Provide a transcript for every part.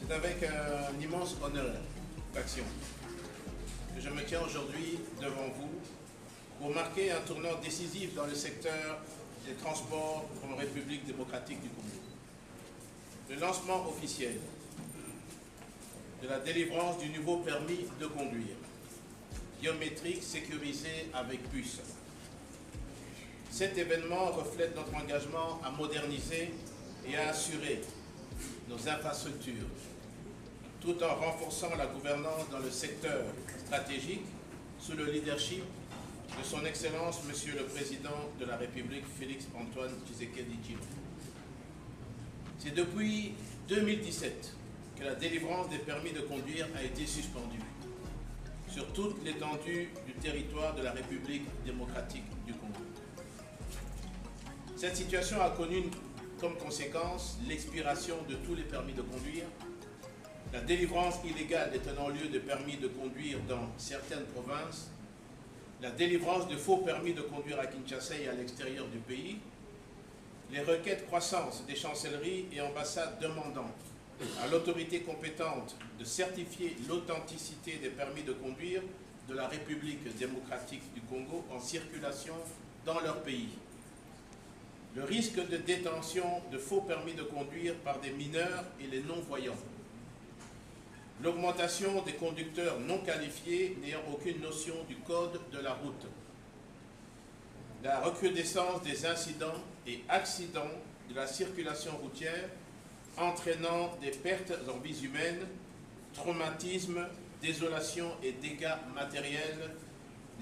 C'est avec un immense honneur d'action que je me tiens aujourd'hui devant vous pour marquer un tournant décisif dans le secteur des transports en République démocratique du Congo. Le lancement officiel de la délivrance du nouveau permis de conduire, biométrique sécurisé avec puce. Cet événement reflète notre engagement à moderniser et à assurer nos infrastructures, tout en renforçant la gouvernance dans le secteur stratégique sous le leadership de son Excellence, Monsieur le Président de la République, Félix-Antoine Tshisekedi Tshilombo. C'est depuis 2017 que la délivrance des permis de conduire a été suspendue sur toute l'étendue du territoire de la République démocratique du Congo. Cette situation a connu comme conséquence l'expiration de tous les permis de conduire, la délivrance illégale des tenants lieu de permis de conduire dans certaines provinces, la délivrance de faux permis de conduire à Kinshasa et à l'extérieur du pays, les requêtes croissantes des chancelleries et ambassades demandant à l'autorité compétente de certifier l'authenticité des permis de conduire de la République démocratique du Congo en circulation dans leur pays. Le risque de détention de faux permis de conduire par des mineurs et les non-voyants. L'augmentation des conducteurs non qualifiés n'ayant aucune notion du code de la route. La recrudescence des incidents et accidents de la circulation routière entraînant des pertes en vies humaines, traumatismes, désolations et dégâts matériels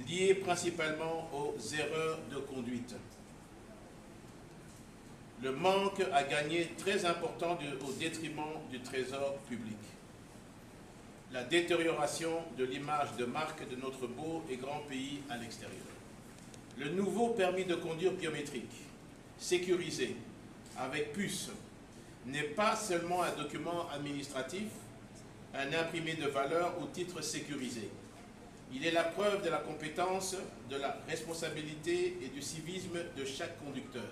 liés principalement aux erreurs de conduite. Le manque à gagner très important au détriment du trésor public. La détérioration de l'image de marque de notre beau et grand pays à l'extérieur. Le nouveau permis de conduire biométrique, sécurisé, avec puce, n'est pas seulement un document administratif, un imprimé de valeur au titre sécurisé. Il est la preuve de la compétence, de la responsabilité et du civisme de chaque conducteur.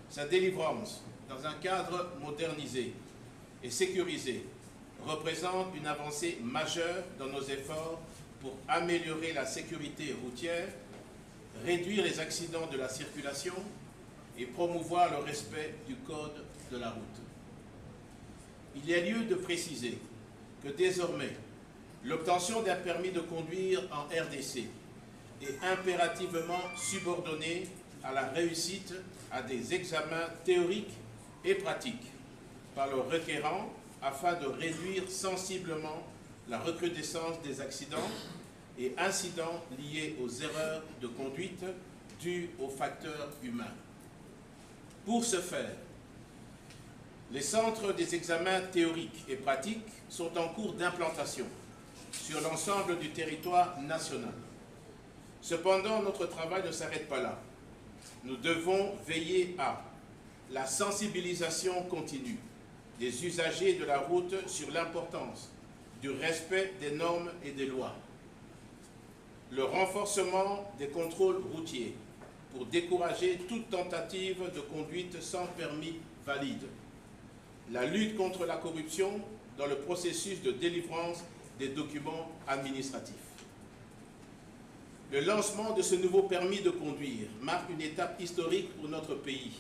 Sa délivrance, dans un cadre modernisé et sécurisé, représente une avancée majeure dans nos efforts pour améliorer la sécurité routière, réduire les accidents de la circulation et promouvoir le respect du code de la route. Il y a lieu de préciser que désormais, l'obtention d'un permis de conduire en RDC est impérativement subordonnée à la réussite à des examens théoriques et pratiques par le requérant afin de réduire sensiblement la recrudescence des accidents et incidents liés aux erreurs de conduite dues aux facteurs humains. Pour ce faire, les centres des examens théoriques et pratiques sont en cours d'implantation sur l'ensemble du territoire national. Cependant, notre travail ne s'arrête pas là. Nous devons veiller à la sensibilisation continue des usagers de la route sur l'importance du respect des normes et des lois, le renforcement des contrôles routiers pour décourager toute tentative de conduite sans permis valide, la lutte contre la corruption dans le processus de délivrance des documents administratifs. Le lancement de ce nouveau permis de conduire marque une étape historique pour notre pays.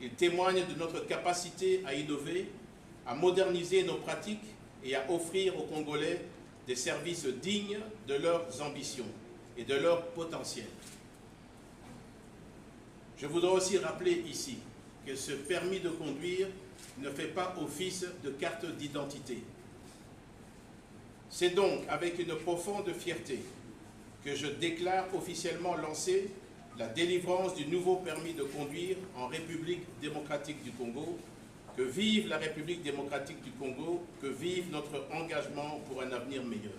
Il témoigne de notre capacité à innover, à moderniser nos pratiques et à offrir aux Congolais des services dignes de leurs ambitions et de leur potentiel. Je voudrais aussi rappeler ici que ce permis de conduire ne fait pas office de carte d'identité. C'est donc avec une profonde fierté que je déclare officiellement lancer la délivrance du nouveau permis de conduire en République démocratique du Congo. Que vive la République démocratique du Congo, que vive notre engagement pour un avenir meilleur.